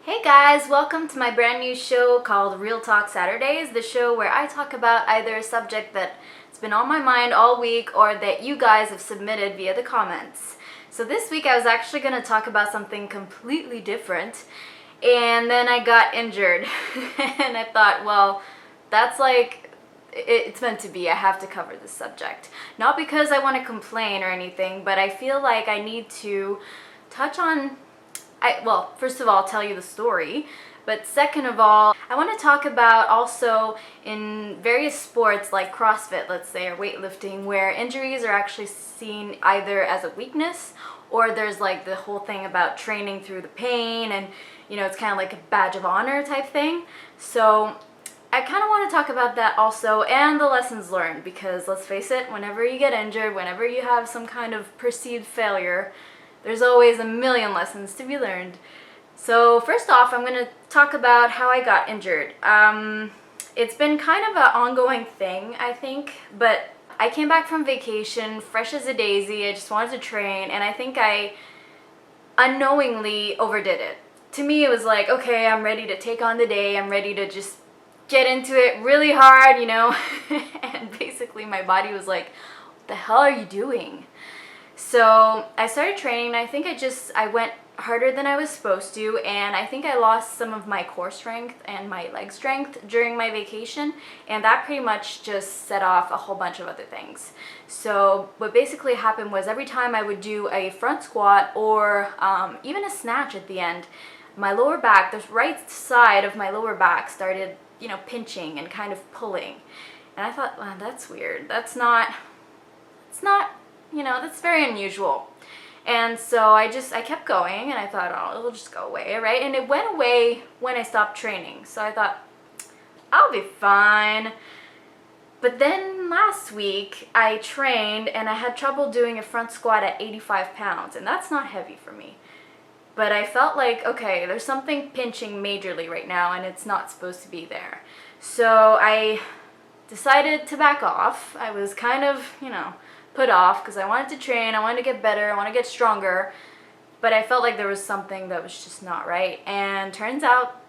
Hey guys, welcome to my brand new show called Real Talk Saturdays, the show where I talk about either a subject that's been on my mind all week or that you guys have submitted via the comments. So this week I was actually going to talk about something completely different, and then I got injured and I thought, well, that's it's meant to be. I have to cover this subject. Not because I want to complain or anything, but I feel like I need to touch on well, first of all, tell you the story, but second of all, I want to talk about also in various sports like CrossFit, let's say, or weightlifting, where injuries are actually seen either as a weakness or there's like the whole thing about training through the pain and, it's kind of like a badge of honor type thing. So I kind of want to talk about that also and the lessons learned, because let's face it, whenever you get injured, whenever you have some kind of perceived failure, there's always a million lessons to be learned. So first off, I'm going to talk about how I got injured. It's been kind of an ongoing thing, I think, but I came back from vacation fresh as a daisy. I just wanted to train, and I think I unknowingly overdid it. To me, it was like, okay, I'm ready to take on the day. I'm ready to just get into it really hard, and basically my body was like, what the hell are you doing? So I started training, and I think I went harder than I was supposed to, and I think I lost some of my core strength and my leg strength during my vacation, and that pretty much just set off a whole bunch of other things. So what basically happened was every time I would do a front squat or even a snatch at the end, my lower back, the right side of my lower back started, pinching and kind of pulling. And I thought, wow, that's weird. That's not, that's very unusual. And so I kept going, and I thought, oh, it'll just go away, right? And it went away when I stopped training. So I thought, I'll be fine. But then last week I trained and I had trouble doing a front squat at 85 pounds, and that's not heavy for me. But I felt like, okay, there's something pinching majorly right now, and it's not supposed to be there. So I decided to back off. I was kind of, put off because I wanted to train, I wanted to get better, I want to get stronger, but I felt like there was something that was just not right, and turns out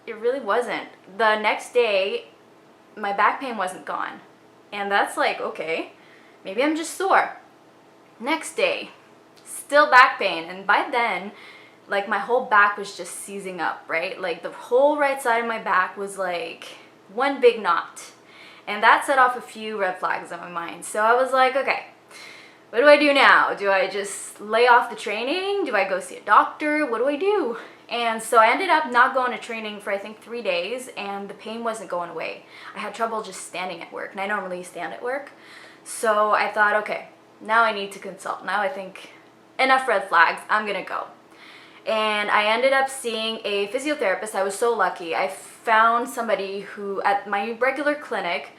it really wasn't. The next day, my back pain wasn't gone, and that's like, okay, maybe I'm just sore. Next day, still back pain, and by then, like, my whole back was just seizing up, right? Like, the whole right side of my back was like one big knot. And that set off a few red flags in my mind. So I was like, okay, what do I do now? Do I just lay off the training? Do I go see a doctor? What do I do? And so I ended up not going to training for I think 3 days, and the pain wasn't going away. I had trouble just standing at work, and I normally stand at work. So I thought, okay, now I need to consult. Now I think enough red flags, I'm gonna go. And I ended up seeing a physiotherapist. I was so lucky. I found somebody who, at my regular clinic,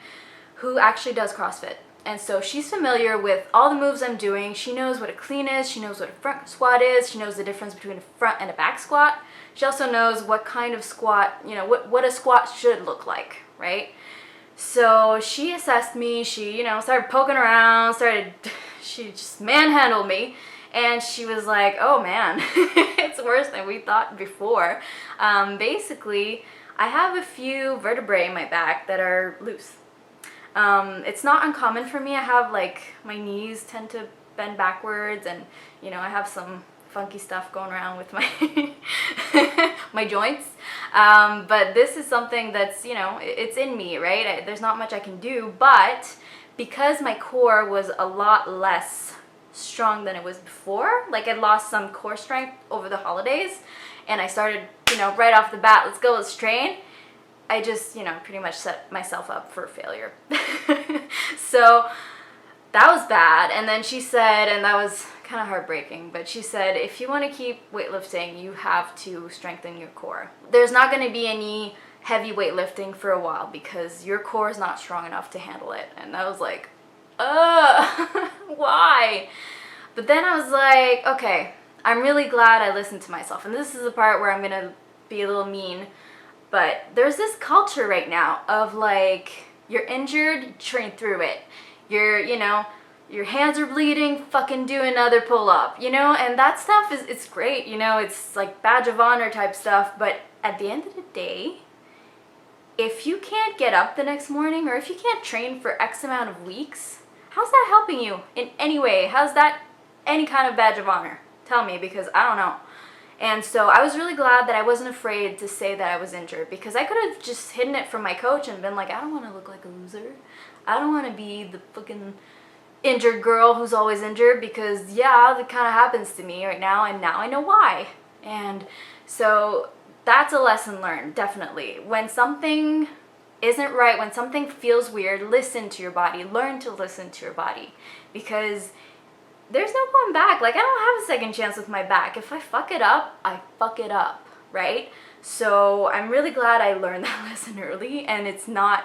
who actually does CrossFit. And so she's familiar with all the moves I'm doing. She knows what a clean is. She knows what a front squat is. She knows the difference between a front and a back squat. She also knows what kind of squat, what a squat should look like, right? So she assessed me. She, started poking around, she just manhandled me. And she was like, oh man, it's worse than we thought before. Basically, I have a few vertebrae in my back that are loose. It's not uncommon for me. I have my knees tend to bend backwards, and I have some funky stuff going around with my my joints. But this is something that's, it's in me, right? There's not much I can do, but because my core was a lot less strong than it was before, like I lost some core strength over the holidays, and I started, right off the bat, let's train. I just, pretty much set myself up for failure. So that was bad. And then she said, and that was kind of heartbreaking, but she said, if you want to keep weightlifting, you have to strengthen your core. There's not going to be any heavy weightlifting for a while because your core is not strong enough to handle it. And I was like, why? But then I was like, okay, I'm really glad I listened to myself. And this is the part where I'm going to be a little mean. But there's this culture right now of you're injured, train through it. You're, your hands are bleeding, fucking do another pull-up, you know? And that stuff it's great, you know, it's like badge of honor type stuff, but at the end of the day, if you can't get up the next morning, or if you can't train for X amount of weeks, how's that helping you in any way? How's that any kind of badge of honor? Tell me, because I don't know. And so I was really glad that I wasn't afraid to say that I was injured, because I could have just hidden it from my coach and been like, I don't want to look like a loser. I don't want to be the fucking injured girl who's always injured, because yeah, that kind of happens to me right now, and now I know why. And so that's a lesson learned, definitely. When something isn't right, when something feels weird, listen to your body. Learn to listen to your body, because there's no going back. Like, I don't have a second chance with my back. If I fuck it up, I fuck it up, right? So I'm really glad I learned that lesson early, and it's not,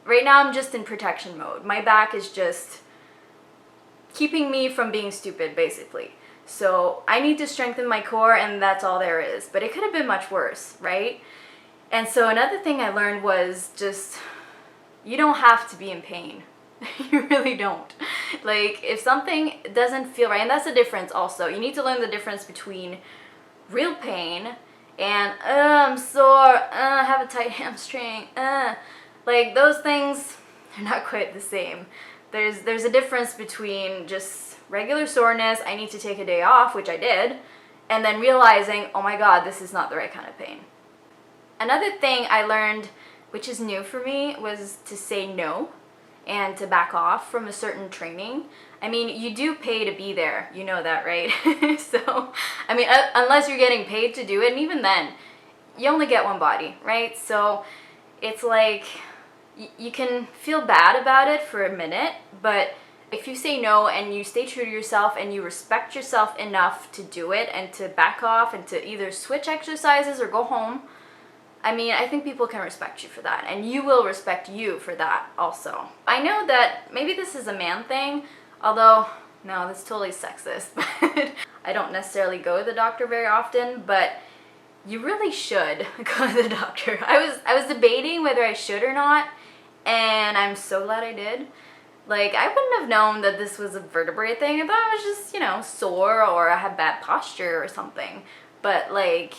right now I'm just in protection mode. My back is just keeping me from being stupid, basically. So I need to strengthen my core, and that's all there is. But it could have been much worse, right? And so another thing I learned was just, you don't have to be in pain. You really don't. Like, if something doesn't feel right, and that's the difference also. You need to learn the difference between real pain and, I'm sore, I have a tight hamstring, like, those things are not quite the same. There's a difference between just regular soreness, I need to take a day off, which I did, and then realizing, oh my god, this is not the right kind of pain. Another thing I learned, which is new for me, was to say no and to back off from a certain training. I mean, you do pay to be there, you know that, right? So, I mean, unless you're getting paid to do it, and even then, you only get one body, right? So it's like, you can feel bad about it for a minute, but if you say no and you stay true to yourself and you respect yourself enough to do it and to back off and to either switch exercises or go home, I mean, I think people can respect you for that, and you will respect you for that also. I know that maybe this is a man thing, although, no, that's totally sexist, but I don't necessarily go to the doctor very often, but you really should go to the doctor. I was debating whether I should or not, and I'm so glad I did. Like, I wouldn't have known that this was a vertebrae thing. I thought it was just, you know, sore, or I had bad posture or something. But, like,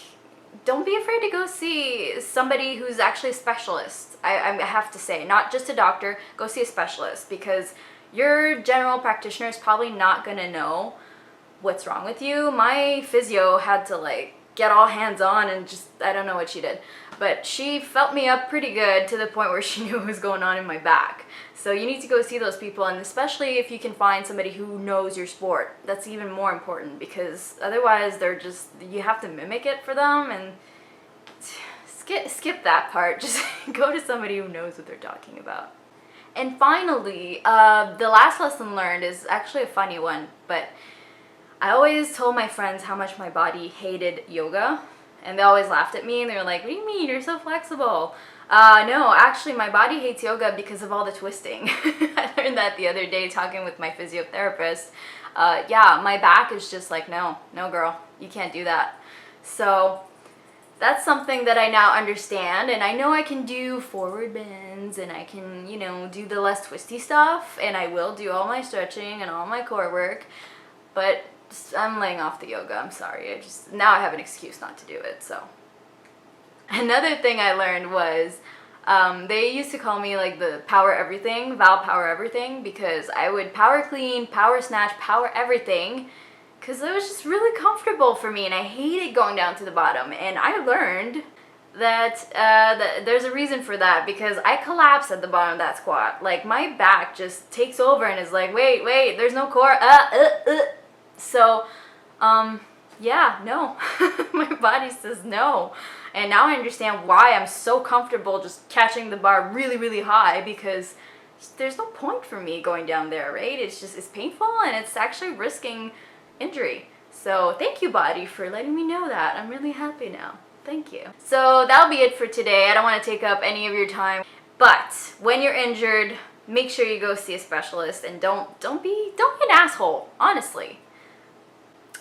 don't be afraid to go see somebody who's actually a specialist. I have to say, not just a doctor, go see a specialist, because your general practitioner is probably not going to know what's wrong with you. My physio had to, like, get all hands on and just, I don't know what she did. But she felt me up pretty good to the point where she knew what was going on in my back. So you need to go see those people, and especially if you can find somebody who knows your sport. That's even more important, because otherwise they're just, you have to mimic it for them, and skip that part. Just go to somebody who knows what they're talking about. And finally, the last lesson learned is actually a funny one, but I always told my friends how much my body hated yoga, and they always laughed at me, and they were like, what do you mean, you're so flexible? No, actually my body hates yoga because of all the twisting. I learned that the other day talking with my physiotherapist. Yeah, my back is just like, no girl, you can't do that. So that's something that I now understand, and I know I can do forward bends, and I can, you know, do the less twisty stuff, and I will do all my stretching and all my core work, but I'm laying off the yoga, I'm sorry. Now I have an excuse not to do it, so. Another thing I learned was, they used to call me like the power everything, Val Power Everything, because I would power clean, power snatch, power everything, because it was just really comfortable for me, and I hated going down to the bottom. And I learned that there's a reason for that, because I collapse at the bottom of that squat. Like, my back just takes over and is like, wait, there's no core, So, yeah, no. My body says no. And now I understand why I'm so comfortable just catching the bar really, really high, because there's no point for me going down there, right? It's painful, and it's actually risking injury. So thank you, body, for letting me know that. I'm really happy now. Thank you. So that'll be it for today. I don't want to take up any of your time, but when you're injured, make sure you go see a specialist, and don't be an asshole, honestly.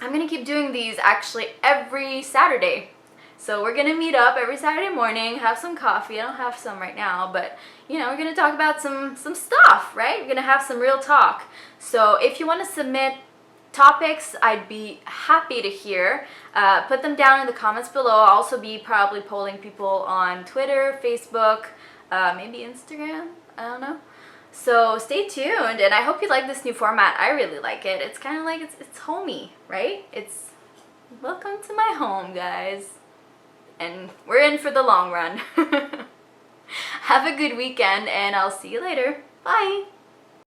I'm gonna keep doing these actually every Saturday. So we're gonna meet up every Saturday morning, have some coffee. I don't have some right now, but you know, we're gonna talk about some stuff, right? We're gonna have some real talk. So if you want to submit topics, I'd be happy to hear. Put them down in the comments below. I'll also be probably polling people on Twitter, Facebook, maybe Instagram. I don't know. So stay tuned, and I hope you like this new format. I really like it. It's kind of like it's homey, right? It's welcome to my home, guys. And we're in for the long run. Have a good weekend, and I'll see you later. Bye.